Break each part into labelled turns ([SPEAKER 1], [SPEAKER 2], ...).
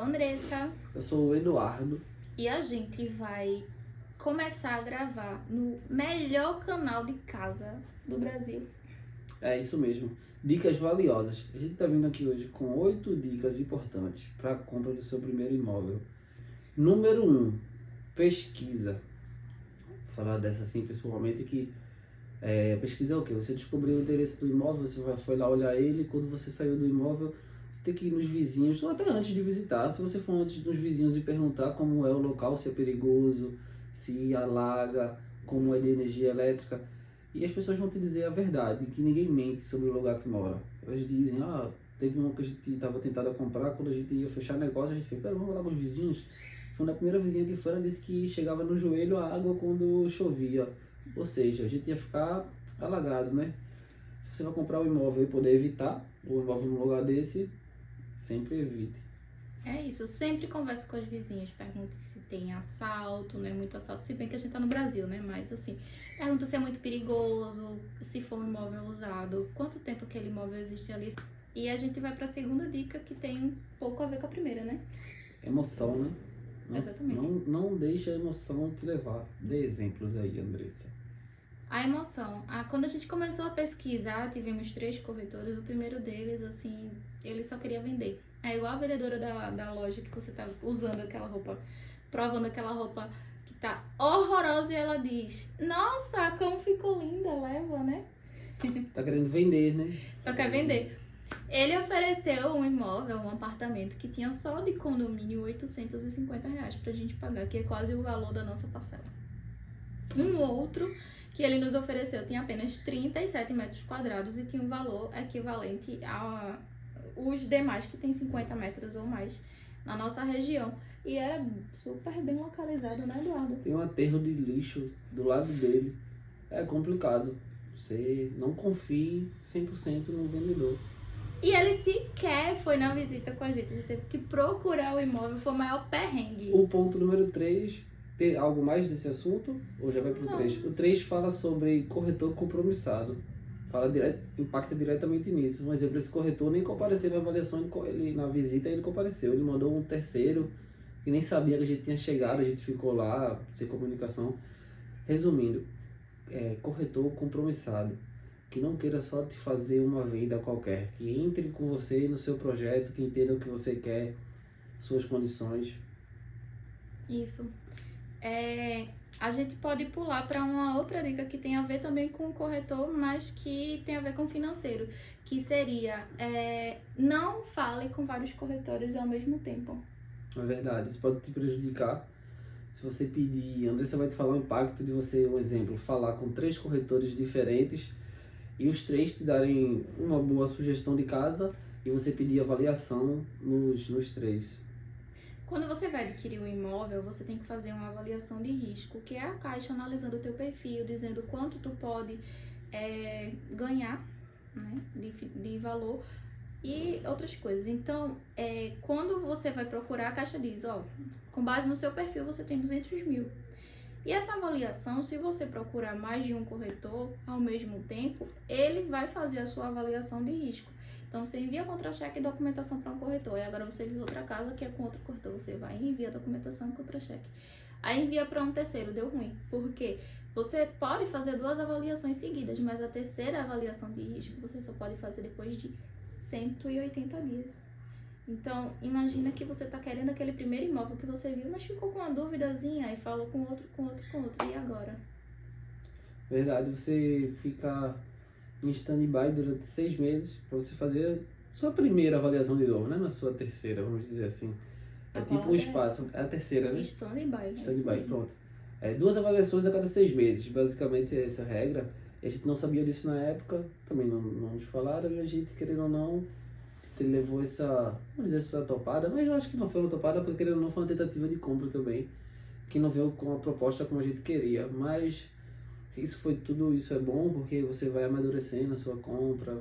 [SPEAKER 1] a Andressa.
[SPEAKER 2] Eu sou o Eduardo.
[SPEAKER 1] E a gente vai começar a gravar no melhor canal de casa do Brasil.
[SPEAKER 2] É isso mesmo. Dicas valiosas. A gente está vindo aqui hoje com 8 dicas importantes para a compra do seu primeiro imóvel. Número 1, pesquisa. Vou falar dessa assim, principalmente que pesquisa é o quê? Você descobriu o endereço do imóvel, você foi lá olhar ele, quando você saiu do imóvel, você tem que ir nos vizinhos, ou até antes de visitar. Se você for antes dos vizinhos e perguntar como é o local, se é perigoso, se alaga, como é de energia elétrica, e as pessoas vão te dizer a verdade, que ninguém mente sobre o lugar que mora. Elas dizem, teve uma que a gente estava tentando comprar, quando a gente ia fechar negócio, a gente fez, vamos lá com os vizinhos. Foi na primeira vizinha que foi, ela disse que chegava no joelho a água quando chovia. Ou seja, a gente ia ficar alagado, né? Se você vai comprar um imóvel e poder evitar o imóvel num lugar desse, sempre evite.
[SPEAKER 1] É isso, sempre conversa com os vizinhos, pergunta se tem assalto, não é muito assalto, se bem que a gente tá no Brasil, né? Mas assim, pergunta se é muito perigoso, se for um imóvel usado, quanto tempo aquele imóvel existe ali. E a gente vai pra segunda dica, que tem um pouco a ver com a primeira, né?
[SPEAKER 2] Emoção, né?
[SPEAKER 1] Exatamente.
[SPEAKER 2] Não deixa a emoção te levar. Dê exemplos aí, Andressa.
[SPEAKER 1] A emoção. Quando a gente começou a pesquisar, tivemos 3 corretores. O primeiro deles, assim, ele só queria vender. É igual a vendedora da loja que você tá usando aquela roupa, provando aquela roupa que tá horrorosa e ela diz: Nossa, como ficou linda, leva, né?
[SPEAKER 2] Tá querendo vender, né?
[SPEAKER 1] Só quer vender. Ele ofereceu um imóvel, um apartamento que tinha só de condomínio R$850 pra gente pagar, que é quase o valor da nossa parcela. Um outro que ele nos ofereceu tinha apenas 37 metros quadrados e tinha um valor equivalente a os demais que tem 50 metros ou mais na nossa região. E era super bem localizado, né, Eduardo?
[SPEAKER 2] Tem um aterro de lixo do lado dele. É complicado. Você não confie 100% no vendedor.
[SPEAKER 1] E ele sequer foi na visita com a gente teve que procurar o imóvel, foi o maior perrengue.
[SPEAKER 2] O ponto número 3, tem algo mais desse assunto? Ou já vai pro 3? O 3 fala sobre corretor compromissado. Impacta diretamente nisso. Um exemplo, esse corretor nem compareceu na avaliação, na visita ele compareceu. Ele mandou um terceiro que nem sabia que a gente tinha chegado, a gente ficou lá, sem comunicação. Resumindo, corretor compromissado, que não queira só te fazer uma venda qualquer, que entre com você no seu projeto, que entenda o que você quer, suas condições.
[SPEAKER 1] Isso. A gente pode pular para uma outra dica que tem a ver também com o corretor, mas que tem a ver com o financeiro, que seria não fale com vários corretores ao mesmo tempo.
[SPEAKER 2] É verdade, isso pode te prejudicar. Se você pedir, Andressa vai te falar o impacto de você, um exemplo, falar com 3 corretores diferentes e os 3 te darem uma boa sugestão de casa e você pedir avaliação nos 3.
[SPEAKER 1] Quando você vai adquirir um imóvel, você tem que fazer uma avaliação de risco, que é a Caixa analisando o teu perfil, dizendo quanto tu pode ganhar, né, de valor e outras coisas. Então, quando você vai procurar, a Caixa diz, com base no seu perfil, você tem 200 mil. E essa avaliação, se você procurar mais de um corretor ao mesmo tempo, ele vai fazer a sua avaliação de risco. Então, você envia contra-cheque e documentação para um corretor. E agora você viu outra casa que é com outro corretor. Você vai e envia documentação e contra-cheque. Aí envia para um terceiro, deu ruim. Por quê? Você pode fazer 2 avaliações seguidas, mas a terceira avaliação de risco você só pode fazer depois de 180 dias. Então, imagina que você está querendo aquele primeiro imóvel que você viu, mas ficou com uma duvidazinha e falou com outro. E agora?
[SPEAKER 2] Verdade, você fica em stand-by durante 6 meses para você fazer sua primeira avaliação de novo, né? Na sua terceira, vamos dizer assim. É tipo um espaço, é a terceira, né?
[SPEAKER 1] Stand-by.
[SPEAKER 2] Stand-by, pronto. 2 avaliações a cada 6 meses, basicamente é essa a regra. A gente não sabia disso na época, também não nos falaram, e a gente, querendo ou não, ele levou essa, vamos dizer, essa topada, mas eu acho que não foi uma topada, porque querendo ou não foi uma tentativa de compra também, que não veio com a proposta como a gente queria, mas tudo isso é bom porque você vai amadurecendo a sua compra,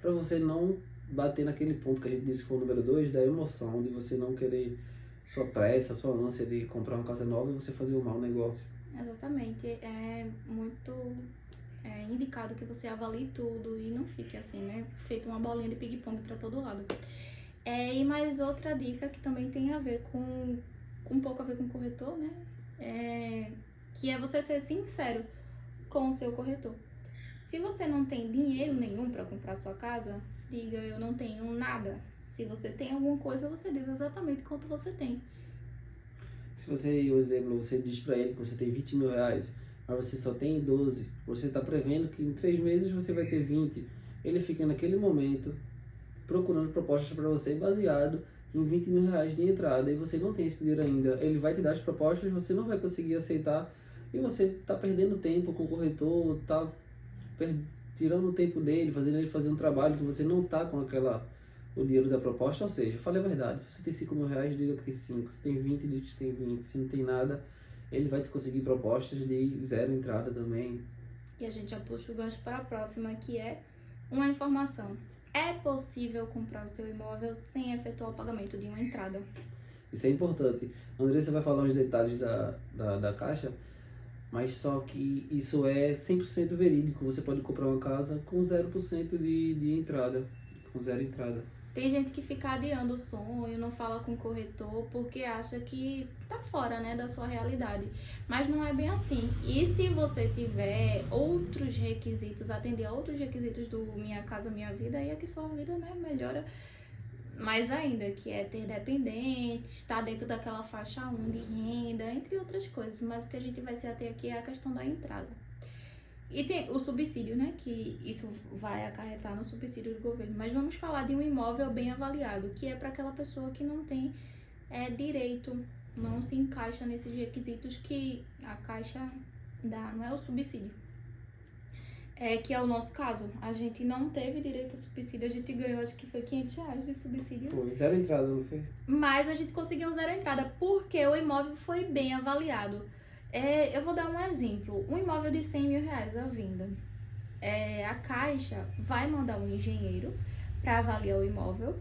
[SPEAKER 2] para você não bater naquele ponto que a gente disse que foi o número 2, da emoção, de você não querer sua pressa, sua ânsia de comprar uma casa nova e você fazer um mau negócio.
[SPEAKER 1] Exatamente, é muito indicado que você avalie tudo e não fique assim, né? Feito uma bolinha de ping-pong para todo lado. E mais outra dica que também tem a ver com um pouco a ver com o corretor, né? Que é você ser sincero com o seu corretor. Se você não tem dinheiro nenhum para comprar sua casa, diga eu não tenho nada. Se você tem alguma coisa, você diz exatamente quanto você tem.
[SPEAKER 2] Se você, por exemplo, você diz para ele que você tem 20 mil reais, mas você só tem 12, você está prevendo que em 3 meses você vai ter 20, ele fica naquele momento procurando propostas para você baseado em 20 mil reais de entrada e você não tem esse dinheiro ainda. Ele vai te dar as propostas, você não vai conseguir aceitar e você está perdendo tempo com o corretor, está tirando o tempo dele, fazendo ele fazer um trabalho que você não está com o dinheiro da proposta. Ou seja, fale a verdade, se você tem 5 mil reais, diga que tem 5, se tem 20, diga que tem 20, se não tem nada, ele vai te conseguir propostas de 0 entrada também.
[SPEAKER 1] E a gente já puxa o gancho para a próxima, que é uma informação. É possível comprar o seu imóvel sem efetuar o pagamento de uma entrada?
[SPEAKER 2] Isso é importante. Andressa vai falar os detalhes da Caixa, mas só que isso é 100% verídico. Você pode comprar uma casa com 0% de entrada, com 0 entrada.
[SPEAKER 1] Tem gente que fica adiando o sonho, não fala com o corretor porque acha que tá fora, né, da sua realidade. Mas não é bem assim. E se você tiver outros requisitos, atender a outros requisitos do Minha Casa Minha Vida, aí é que sua vida, né, melhora mais ainda, que é ter dependentes, estar dentro daquela faixa 1 de renda, entre outras coisas. Mas o que a gente vai se ater aqui é a questão da entrada. E tem o subsídio, né, que isso vai acarretar no subsídio do governo. Mas vamos falar de um imóvel bem avaliado, que é para aquela pessoa que não tem direito, não se encaixa nesses requisitos que a Caixa dá, não é o subsídio. Que é o nosso caso. A gente não teve direito a subsídio, a gente ganhou, acho que foi 500 reais de subsídio.
[SPEAKER 2] Foi 0 entrada, não foi?
[SPEAKER 1] Mas a gente conseguiu 0 entrada, porque o imóvel foi bem avaliado. Eu vou dar um exemplo. Um imóvel de 100 mil reais à venda. A Caixa vai mandar um engenheiro para avaliar o imóvel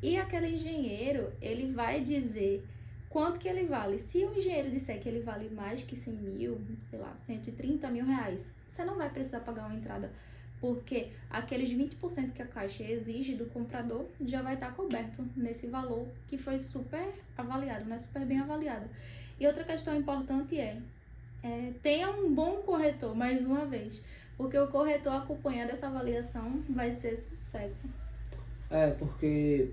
[SPEAKER 1] e aquele engenheiro, ele vai dizer quanto que ele vale. Se o engenheiro disser que ele vale mais que 100 mil, sei lá, 130 mil reais, você não vai precisar pagar uma entrada, porque aqueles 20% que a Caixa exige do comprador já vai estar coberto nesse valor que foi super avaliado, né? Super bem avaliado. E outra questão importante tenha um bom corretor, mais uma vez, porque o corretor acompanhando essa avaliação vai ser sucesso.
[SPEAKER 2] Porque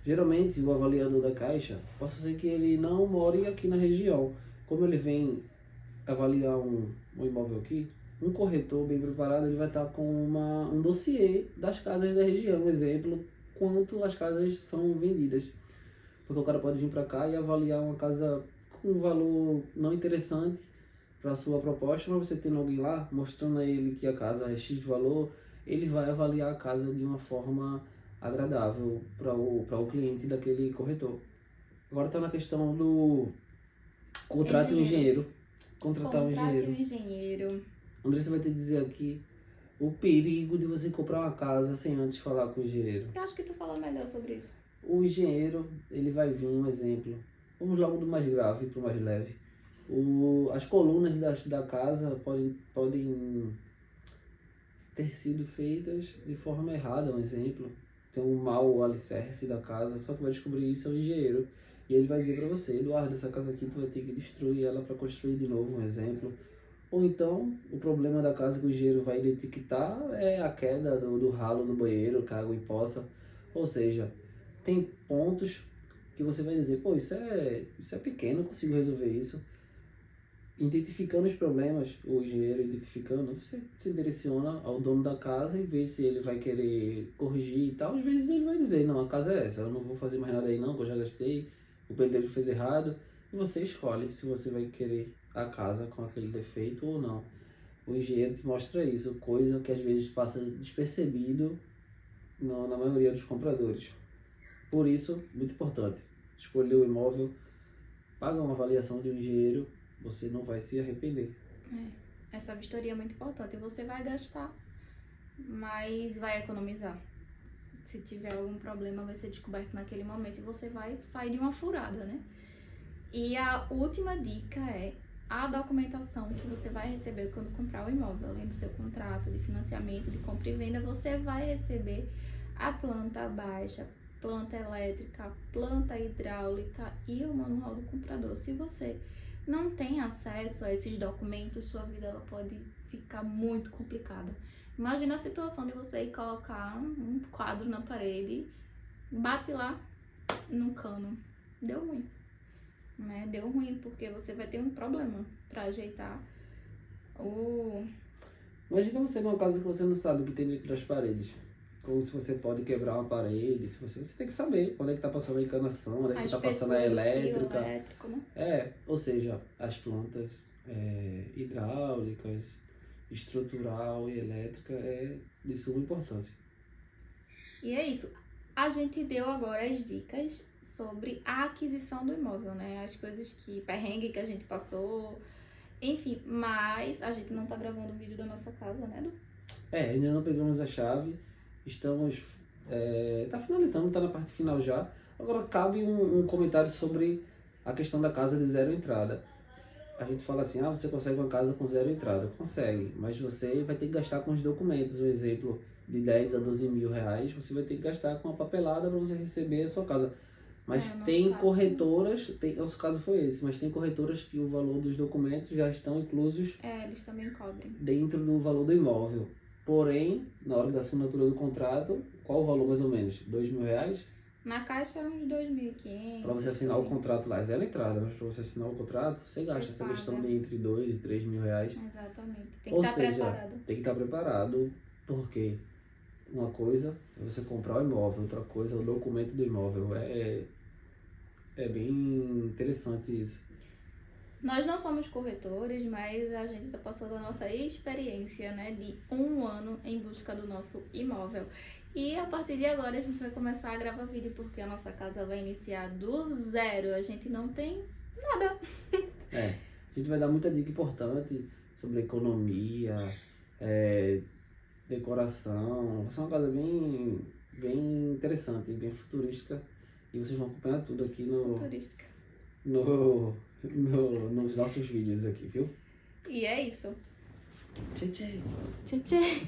[SPEAKER 2] geralmente o avaliador da Caixa, possa ser que ele não more aqui na região. Como ele vem avaliar um imóvel aqui, um corretor bem preparado, ele vai estar com um dossiê das casas da região, exemplo, quanto as casas são vendidas. Porque o cara pode vir para cá e avaliar uma casa com um valor não interessante para a sua proposta, mas você tendo alguém lá mostrando a ele que a casa é X de valor, ele vai avaliar a casa de uma forma agradável para o cliente daquele corretor. Agora está na questão do contrato engenheiro. Contratar um
[SPEAKER 1] engenheiro.
[SPEAKER 2] Andressa vai te dizer aqui o perigo de você comprar uma casa sem antes falar com o engenheiro.
[SPEAKER 1] Eu acho que tu falou melhor sobre isso.
[SPEAKER 2] O engenheiro, ele vai vir, um exemplo. Vamos logo do mais grave para o mais leve. As colunas da casa podem ter sido feitas de forma errada, um exemplo. Tem um mau alicerce da casa, só que vai descobrir isso é o engenheiro. E ele vai dizer para você, Eduardo, essa casa aqui tu vai ter que destruir ela para construir de novo, um exemplo. Ou então, o problema da casa que o engenheiro vai detectar é a queda do ralo no banheiro, que a água empoça. Ou seja, tem pontos que você vai dizer, pô, isso é pequeno, eu consigo resolver isso. Identificando os problemas, o engenheiro identificando, você se direciona ao dono da casa e vê se ele vai querer corrigir e tal. Às vezes ele vai dizer, não, a casa é essa, eu não vou fazer mais nada aí não, que eu já gastei, o pedreiro fez errado. E você escolhe se você vai querer a casa com aquele defeito ou não. O engenheiro te mostra isso, coisa que às vezes passa despercebido na maioria dos compradores. Por isso, muito importante, escolher o imóvel, paga uma avaliação de um engenheiro, você não vai se arrepender.
[SPEAKER 1] Essa vistoria é muito importante. Você vai gastar, mas vai economizar. Se tiver algum problema, vai ser descoberto naquele momento e você vai sair de uma furada, né? E a última dica é a documentação que você vai receber quando comprar o imóvel. Além do seu contrato de financiamento, de compra e venda, você vai receber a planta baixa, planta elétrica, planta hidráulica e o manual do comprador. Se você não tem acesso a esses documentos, sua vida ela pode ficar muito complicada. Imagina a situação de você ir colocar um quadro na parede, bate lá no cano, deu ruim, né? Deu ruim porque você vai ter um problema para ajeitar o...
[SPEAKER 2] Imagina você numa casa que você não sabe o que tem dentro das paredes. Como se você pode quebrar uma parede, se você tem que saber onde é que tá passando a encanação, onde é que tá passando a elétrica.
[SPEAKER 1] Elétrico, né?
[SPEAKER 2] Ou seja, as plantas hidráulicas, estrutural e elétrica é de suma importância.
[SPEAKER 1] E é isso. A gente deu agora as dicas sobre a aquisição do imóvel, né? As coisas perrengue que a gente passou, enfim, mas a gente não tá gravando o vídeo da nossa casa, né, Du?
[SPEAKER 2] Ainda não pegamos a chave, estamos, tá finalizando, tá na parte final já. Agora cabe um comentário sobre a questão da casa de zero entrada. A gente fala assim, você consegue uma casa com zero entrada. Consegue, mas você vai ter que gastar com os documentos. Um exemplo, de 10 a 12 mil reais, você vai ter que gastar com a papelada para você receber a sua casa. Mas tem corretoras, nosso caso foi esse, mas tem corretoras que o valor dos documentos já estão inclusos
[SPEAKER 1] eles também cobrem
[SPEAKER 2] dentro do valor do imóvel. Porém, na hora da assinatura do contrato, qual o valor mais ou menos? 2 mil reais?
[SPEAKER 1] Na Caixa, uns 2.500.
[SPEAKER 2] Para você assinar o contrato lá, é zero entrada, mas para você assinar o contrato, você gasta essa questão de entre 2 e 3 mil reais.
[SPEAKER 1] Exatamente. Tem que estar preparado. Tem que
[SPEAKER 2] estar preparado, porque uma coisa é você comprar o imóvel, outra coisa é o documento do imóvel. É bem interessante isso.
[SPEAKER 1] Nós não somos corretores, mas a gente está passando a nossa experiência, né, de 1 ano em busca do nosso imóvel. E a partir de agora a gente vai começar a gravar vídeo porque a nossa casa vai iniciar do zero. A gente não tem nada.
[SPEAKER 2] A gente vai dar muita dica importante sobre economia, decoração. Vai ser uma casa bem interessante, bem futurística. E vocês vão acompanhar tudo aqui nos nossos vídeos aqui, viu?
[SPEAKER 1] E é isso.
[SPEAKER 2] Tchê, tchê.
[SPEAKER 1] Tchê, tchê.